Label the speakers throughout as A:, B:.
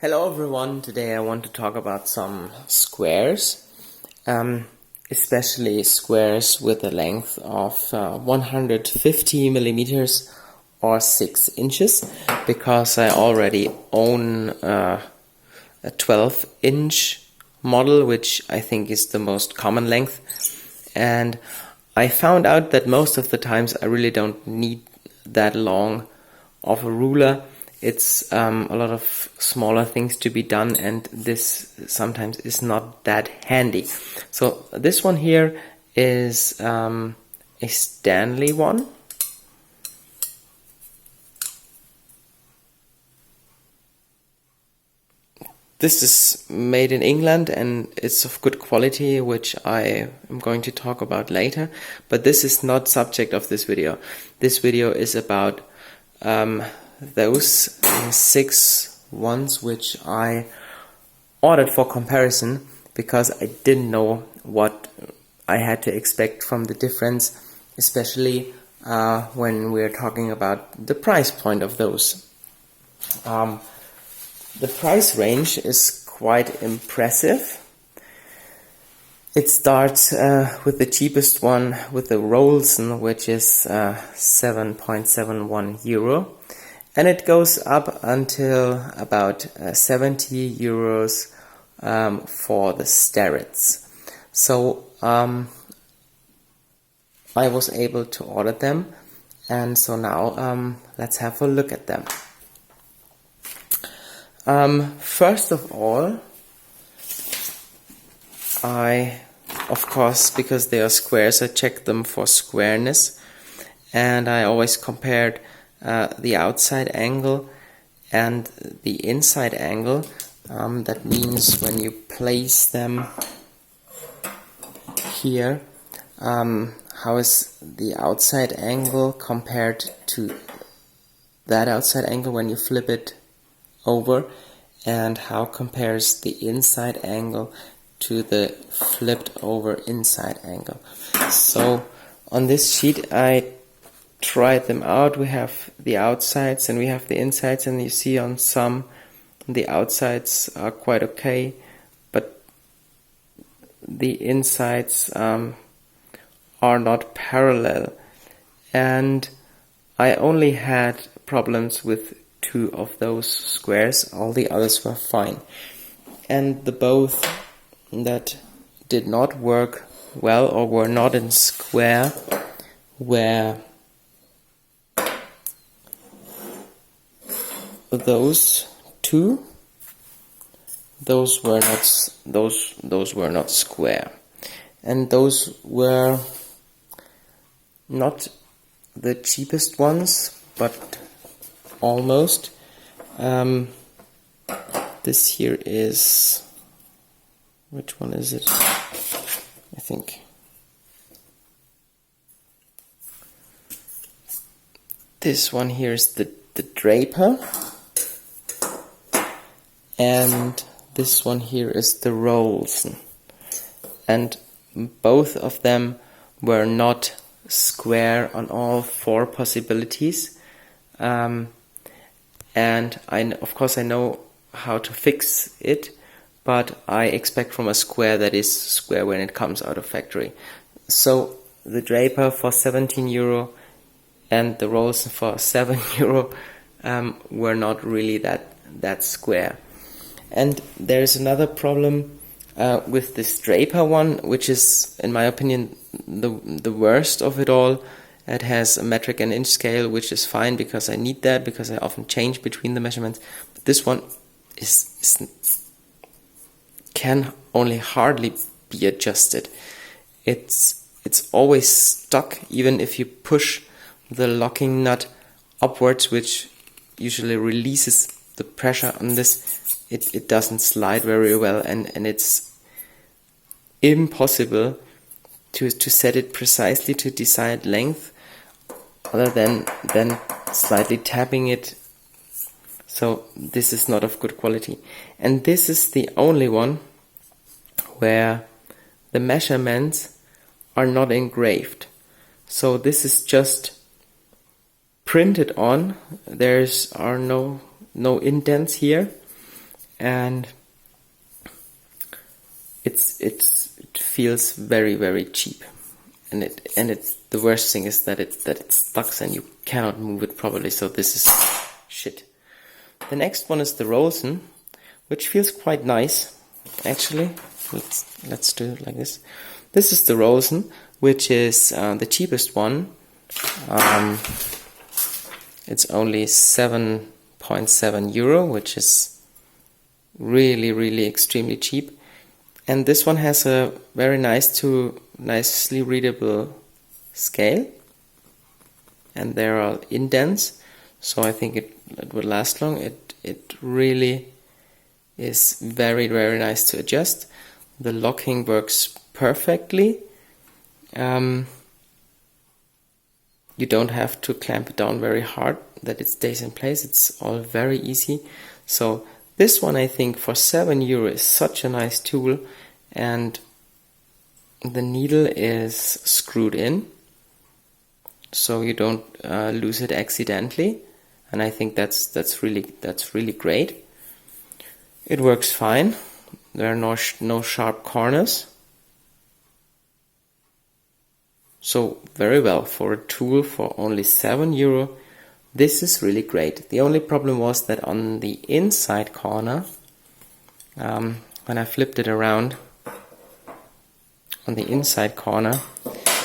A: Hello everyone, today I want to talk about some squares, especially squares with a length of 150 millimeters or 6 inches, because I already own a 12-inch model, which I think is the most common length, and I found out that most of the times I really don't need that long of a ruler. It's a lot of smaller things to be done, and this sometimes is not that handy. So this one here is a Stanley one. This is made in England and it's of good quality, which I am going to talk about later. But this is not subject of this video. This video is about those 6 ones which I ordered for comparison, because I didn't know what I had to expect from the difference, especially when we're talking about the price point of those. The price range is quite impressive. It starts with the cheapest one, with the Rosin, which is 7.71 euro, and it goes up until about 70 euros for the Starretts. So I was able to order them, and so now let's have a look at them. First of all, of course, because they are squares, I checked them for squareness, and I always compared the outside angle and the inside angle. That means when you place them here, how is the outside angle compared to that outside angle when you flip it over, and how compares the inside angle to the flipped over inside angle. So on this sheet I tried them out. We have the outsides and we have the insides, and you see on some the outsides are quite okay, but the insides are not parallel, and I only had problems with 2 of those squares. All the others were fine, and the both that did not work well or were not in square were those 2. Those were not square, and those were not the cheapest ones, but almost. This here is, which one is it? I think this one here is the Draper, and this one here is the Rosin, and both of them were not square on all 4 possibilities. And of course I know how to fix it, but I expect from a square that is square when it comes out of factory. So the Draper for 17 euro and the Rosin for 7 euro were not really that square. And there's another problem with this Draper one, which is, in my opinion, the worst of it all. It has a metric and inch scale, which is fine because I need that, because I often change between the measurements. But this one can only hardly be adjusted. It's always stuck, even if you push the locking nut upwards, which usually releases the pressure on this. It doesn't slide very well, and it's impossible to set it precisely to decide length, other than slightly tapping it. So this is not of good quality, and this is the only one where the measurements are not engraved. So this is just printed on. Are no indents here, and it feels very, very cheap. And it's the worst thing is that it stuck and you cannot move it properly. So this is shit. The next one is the Rosin, which feels quite nice, actually. Let's do it like this. This is the Rosin, which is the cheapest one. It's only 7.7 euro, which is really, really extremely cheap. And this one has a very nicely readable scale, and there are indents, so I think it will last long. It really is very, very nice to adjust. The locking works perfectly. You don't have to clamp it down very hard that it stays in place. It's all very easy. So this one, I think, for 7 euro is such a nice tool, and the needle is screwed in, so you don't lose it accidentally. And I think that's really great. It works fine. There are no sharp corners. So very well for a tool for only 7 euro. This is really great. The only problem was that on the inside corner, when I flipped it around, on the inside corner,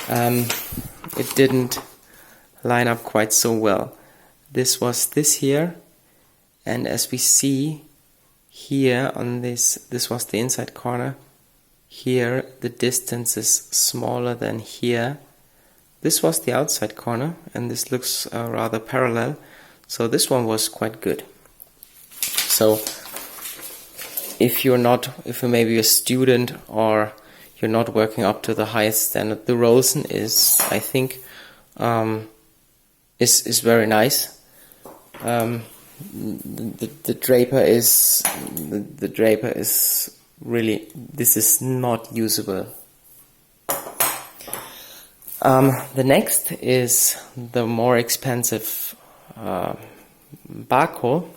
A: it didn't line up quite so well. This was this here, and as we see here on this was the inside corner. Here the distance is smaller than here. This was the outside corner, and this looks rather parallel, so this one was quite good. So if you're maybe a student or you're not working up to the highest standard, the Rosin is, I think, is very nice. The Draper is really, this is not usable. The next is the more expensive Bahco,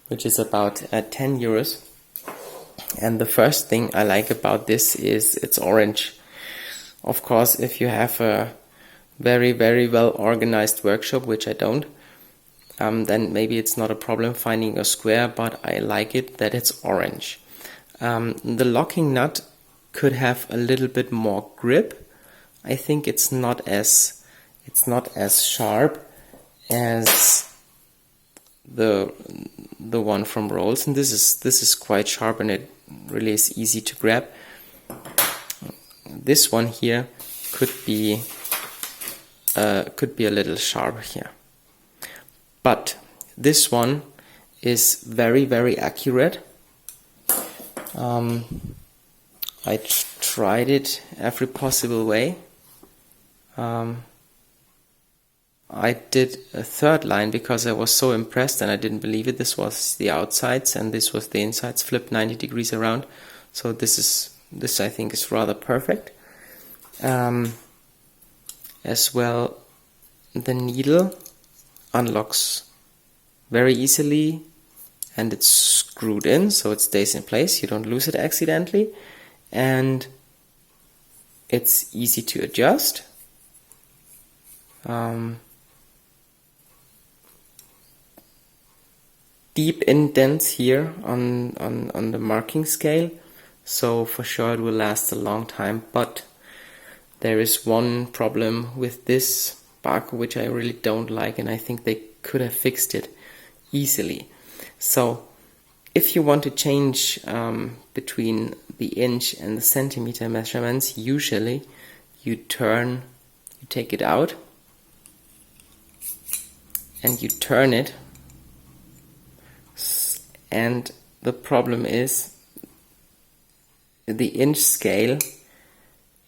A: which is about 10 euros. And the first thing I like about this is it's orange. Of course, if you have a very, very well organized workshop, which I don't, then maybe it's not a problem finding a square, but I like it that it's orange. The locking nut could have a little bit more grip. I think it's not as sharp as the one from Rosin. This is quite sharp, and it really is easy to grab. This one here could be a little sharp here, but this one is very, very accurate. I tried it every possible way. I did a third line because I was so impressed and I didn't believe it. This was the outsides and this was the insides, flipped 90 degrees around. So this I think is rather perfect. As well, the needle unlocks very easily and it's screwed in, so it stays in place. You don't lose it accidentally, and it's easy to adjust. Deep indents here on the marking scale, so for sure it will last a long time. But there is one problem with this Bahco which I really don't like, and I think they could have fixed it easily. So if you want to change between the inch and the centimeter measurements, usually you take it out and you turn it, and the problem is the inch scale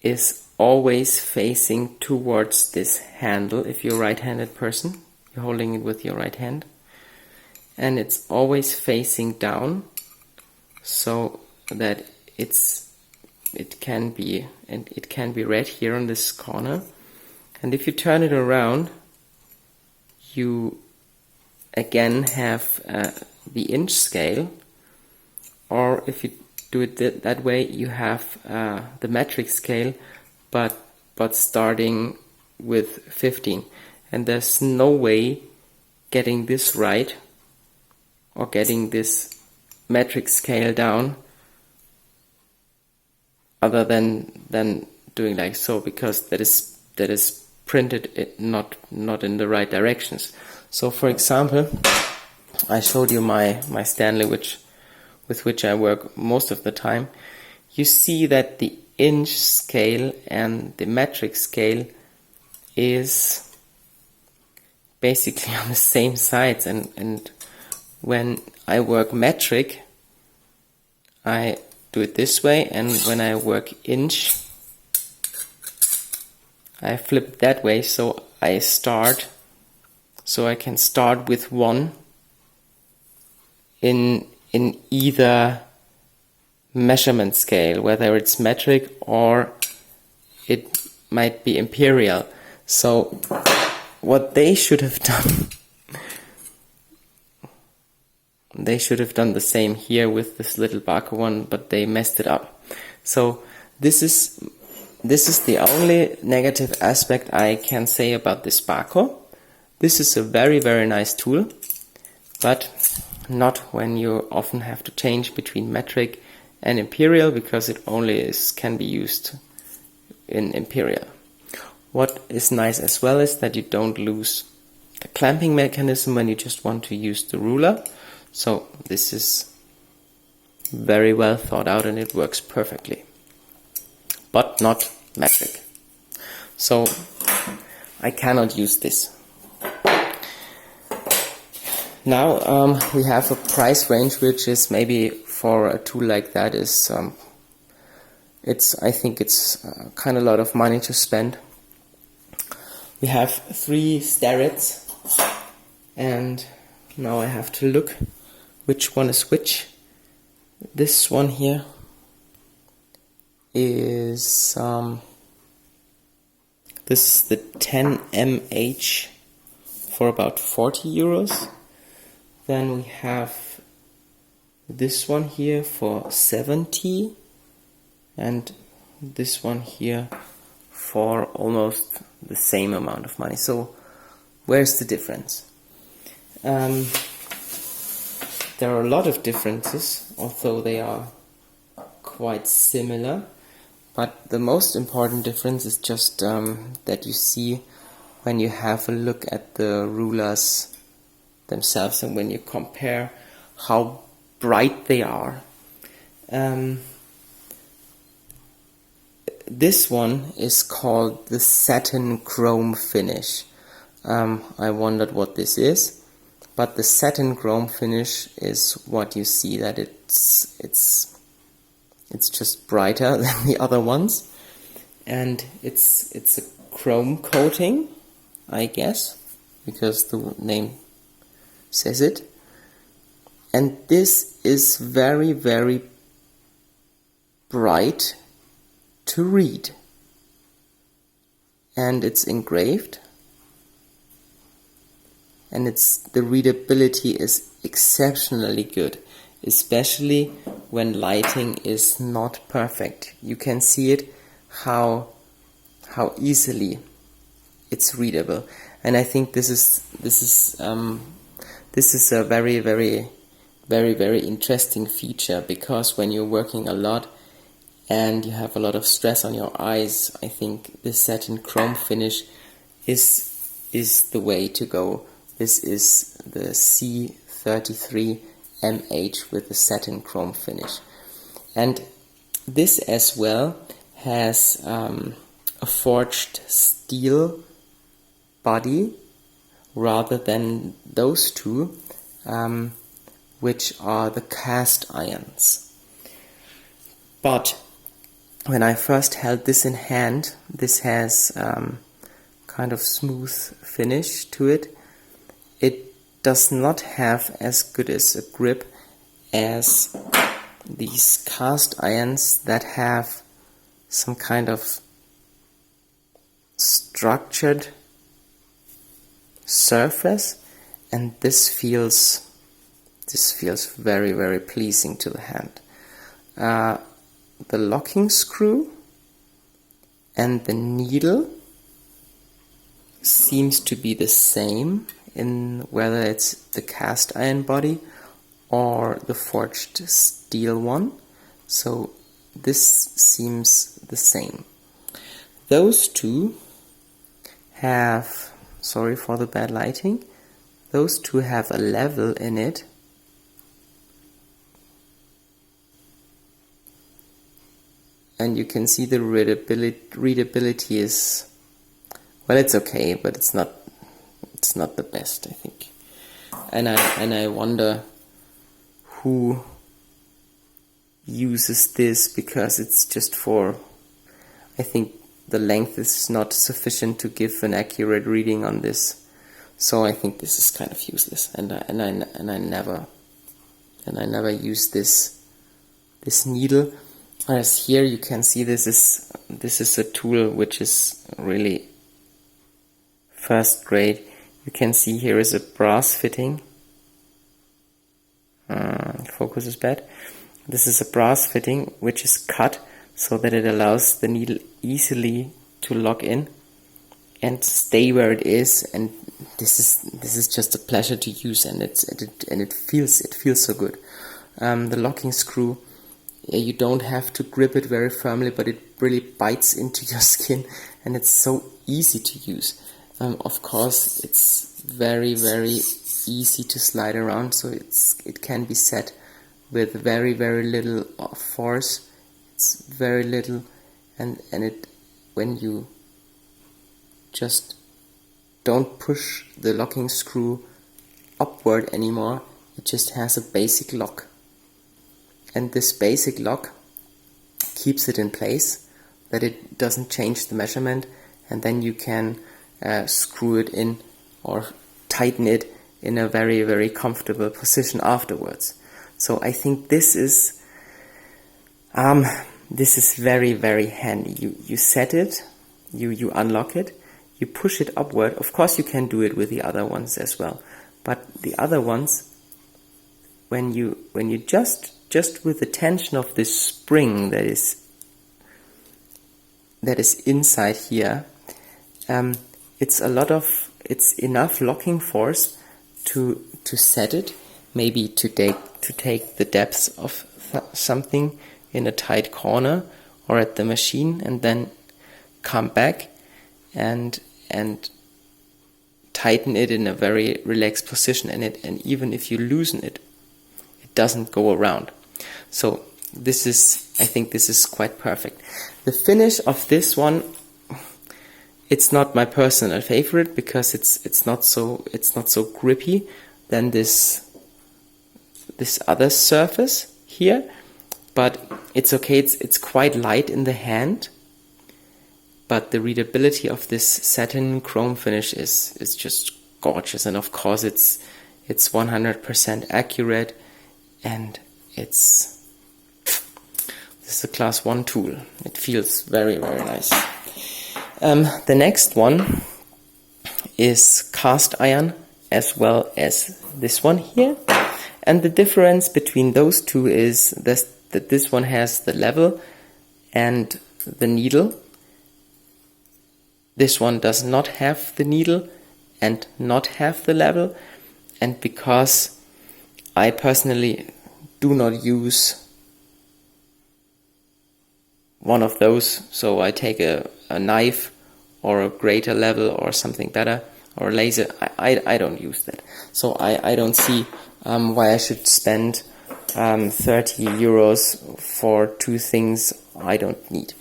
A: is always facing towards this handle. If you're a right-handed person, you're holding it with your right hand, and it's always facing down, so that it can be read here on this corner. And if you turn it around, you again have the inch scale, or if you do it that way, you have the metric scale, but starting with 15, and there's no way getting this right or getting this metric scale down other than doing like so, because that is printed not in the right directions. So for example, I showed you my Stanley, with which I work most of the time. You see that the inch scale and the metric scale is basically on the same sides, and when I work metric, I do it this way, and when I work inch, I flip that way, so I can start with 1 in either measurement scale, whether it's metric or it might be imperial. So what they should have done, they should have done the same here with this little Bahco one, but they messed it up. So this is the only negative aspect I can say about this Bahco. This is a very, very nice tool, but not when you often have to change between metric and imperial, because it only can be used in imperial. What is nice as well is that you don't lose the clamping mechanism when you just want to use the ruler. So this is very well thought out and it works perfectly, but not metric. So I cannot use this. Now we have a price range which is maybe for a tool like that is I think it's kind of a lot of money to spend. We have 3 Starretts, and now I have to look which one is which. This one here is this is the 10mH for about 40 euros. Then we have this one here for 70, and this one here for almost the same amount of money. So where's the difference? There are a lot of differences, although they are quite similar, but the most important difference is just that you see when you have a look at the rulers themselves and when you compare how bright they are. This one is called the satin chrome finish. I wondered what this is, but the satin chrome finish is what you see, that it's just brighter than the other ones, and it's a chrome coating, I guess, because the name says it. And this is very, very bright to read, and it's engraved, and the readability is exceptionally good, especially when lighting is not perfect. You can see it how easily it's readable, and I think this is a very, very, very, very interesting feature, because when you're working a lot and you have a lot of stress on your eyes, I think this satin chrome finish is the way to go. This is the C33MH with the satin chrome finish. And this as well has a forged steel body rather than those two, which are the cast irons. But when I first held this in hand, this has kind of smooth finish to it. It does not have as good as a grip as these cast irons that have some kind of structured surface, and this feels This feels very, very pleasing to the hand. The locking screw and the needle seems to be the same in whether it's the cast iron body or the forged steel one. So this seems the same. Those two have, sorry for the bad lighting, those two have a level in it and you can see the readability is, well, it's okay, but it's not the best, I think. And I wonder who uses this, because it's just for, I think the length is not sufficient to give an accurate reading on this. So I think this is kind of useless, and I never use this needle. Whereas here you can see this is a tool which is really first grade. You can see here is a brass fitting. Focus is bad. This is a brass fitting which is cut so that it allows the needle easily to lock in and stay where it is. And this is just a pleasure to use, and it feels so good. The locking screw, you don't have to grip it very firmly, but it really bites into your skin, and it's so easy to use. Of course, it's very, very easy to slide around, so it can be set with very, very little force. It's very little, and it, when you just don't push the locking screw upward anymore, it just has a basic lock. And this basic lock keeps it in place, that it doesn't change the measurement, and then you can screw it in or tighten it in a very, very comfortable position afterwards. So I think this is very, very handy. You set it, you unlock it, you push it upward. Of course you can do it with the other ones as well, but the other ones, when you just with the tension of this spring that is inside here, it's enough locking force to set it, maybe to take the depths of something in a tight corner or at the machine, and then come back and tighten it in a very relaxed position, and even if you loosen it, it doesn't go around. So I think this is quite perfect. The finish of this one, it's not my personal favorite, because it's not so grippy than this other surface here, but it's okay. It's quite light in the hand, but the readability of this satin chrome finish is just gorgeous, and of course it's 100% accurate, and this is a class 1 tool. It feels very, very nice. The next one is cast iron, as well as this one here. And the difference between those two is that this one has the level and the needle. This one does not have the needle and not have the level. And because I personally do not use one of those, so I take a knife or a greater level or something better, or a laser, I don't use that. So I don't see why I should spend 30 euros for two things I don't need.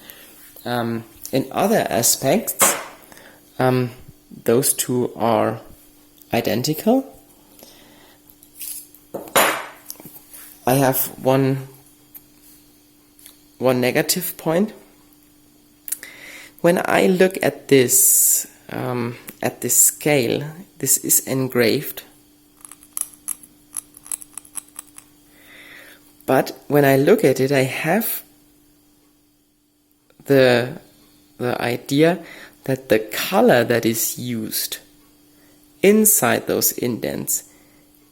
A: In other aspects, those two are identical. I have one negative point. When I look at this scale, this is engraved. But when I look at it, I have the idea that the color that is used inside those indents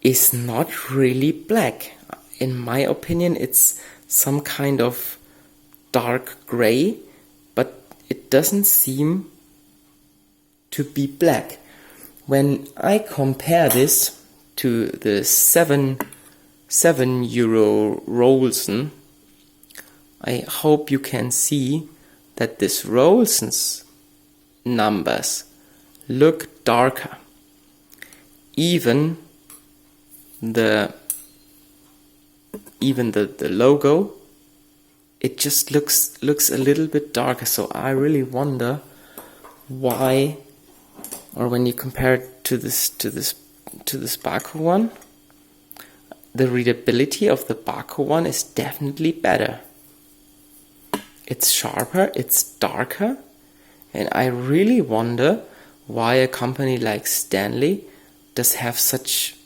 A: is not really black. In my opinion, it's some kind of dark gray, but it doesn't seem to be black. When I compare this to the 7 euro Rosin, I hope you can see that this Rosin's numbers look darker. Even the logo, it just looks a little bit darker. So I really wonder why, or when you compare it to this Bahco one, the readability of the Bahco one is definitely better. It's sharper, it's darker, and I really wonder why a company like Stanley does have such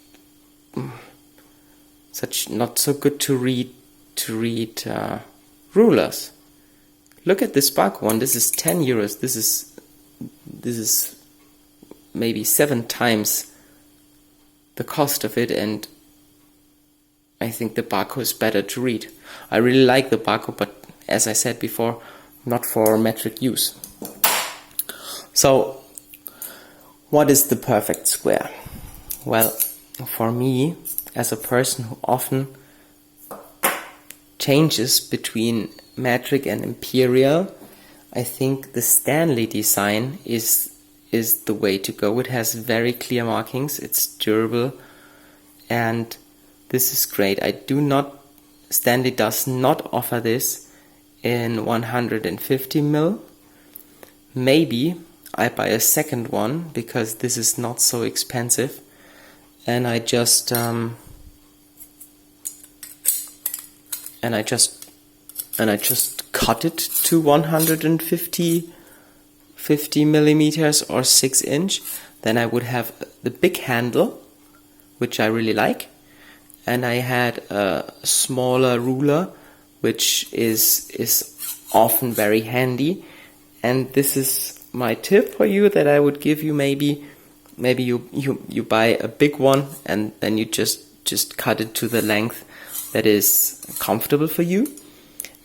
A: not so good to read rulers. Look at this Bach one. This is 10 euros. This is maybe 7 times the cost of it, and I think the Bahco is better to read. I really like the Bahco, but as I said before, not for metric use. So, what is the perfect square? Well, for me, as a person who often changes between metric and imperial, I think the Stanley design is the way to go. It has very clear markings, it's durable, and this is great. Stanley does not offer this in 150 mil. Maybe I buy a second one because this is not so expensive, and I just cut it to 150 millimeters or 6 inch. Then I would have the big handle, which I really like, and I had a smaller ruler, which is often very handy. And this is my tip for you that I would give you. Maybe you buy a big one and then you just cut it to the length that is comfortable for you.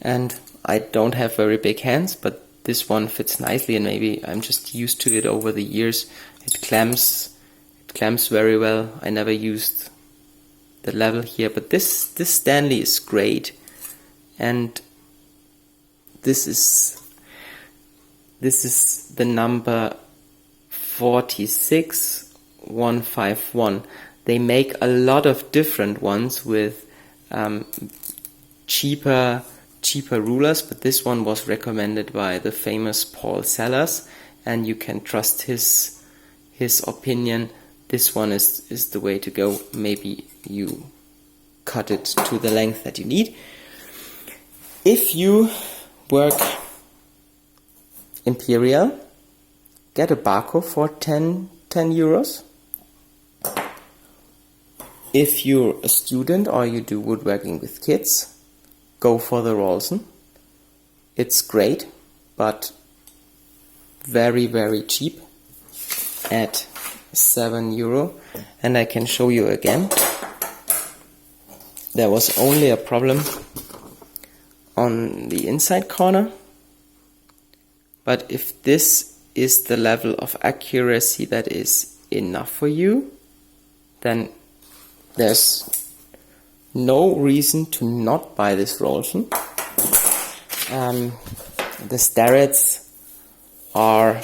A: And I don't have very big hands, but this one fits nicely, and maybe I'm just used to it over the years. It clamps very well. I never used the level here, but this Stanley is great. And this is the number 46151. They make a lot of different ones with cheaper rulers, but this one was recommended by the famous Paul Sellers, and you can trust his opinion. This one is the way to go. Maybe you cut it to the length that you need. If you work imperial, get a Bahco for 10 euros. If you're a student or you do woodworking with kids, go for the Rosin. It's great, but very, very cheap at 7 euro. And I can show you again. There was only a problem on the inside corner, but if this is the level of accuracy that is enough for you, then there's no reason to not buy this Rosin. The Starretts are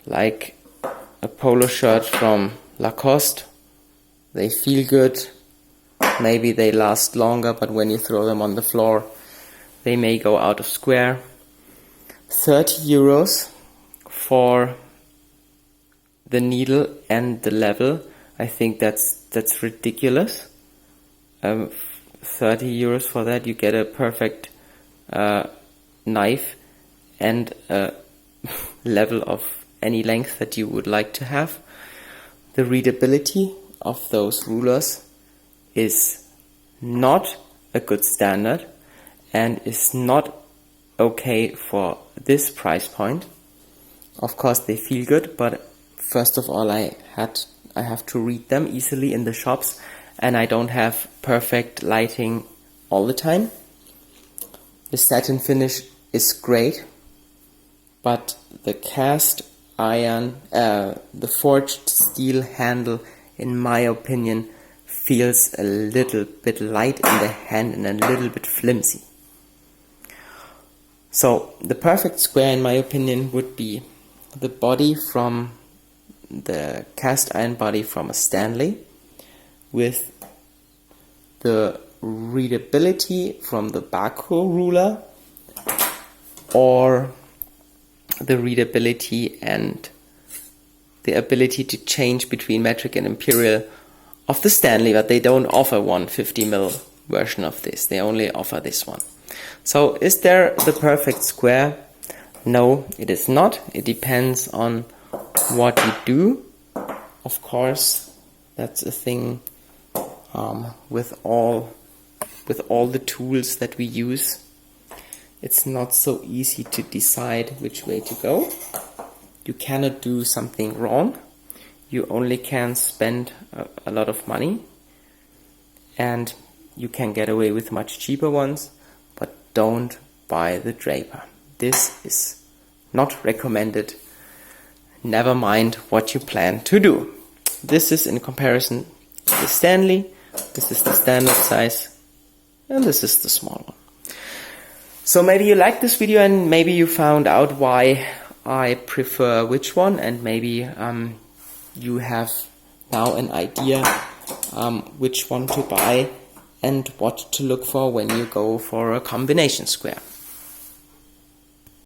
A: like a polo shirt from Lacoste. They feel good. Maybe they last longer, but when you throw them on the floor, they may go out of square. 30 euros for the needle and the level. I think that's ridiculous. 30 euros for that, you get a perfect knife and a level of any length that you would like to have. The readability of those rulers is not a good standard and is not okay for this price point. Of course they feel good, but first of all I I have to read them easily in the shops, and I don't have perfect lighting all the time. The satin finish is great, but the cast iron, the forged steel handle, in my opinion, feels a little bit light in the hand and a little bit flimsy. So the perfect square, in my opinion, would be the body from the cast iron body from a Stanley, with the readability from the Bahco ruler, or the readability and the ability to change between metric and imperial of the Stanley, but they don't offer 150mm version of this. They only offer this one. So is there the perfect square? No, it is not. It depends on what you do. Of course, that's a thing with all the tools that we use. It's not so easy to decide which way to go. You cannot do something wrong. You only can spend a lot of money, and you can get away with much cheaper ones, but don't buy the Draper. This is not recommended. Never mind what you plan to do. This is in comparison to the Stanley. This is the standard size, and this is the small one. So maybe you liked this video, and maybe you found out why I prefer which one, and maybe you have now an idea which one to buy and what to look for when you go for a combination square.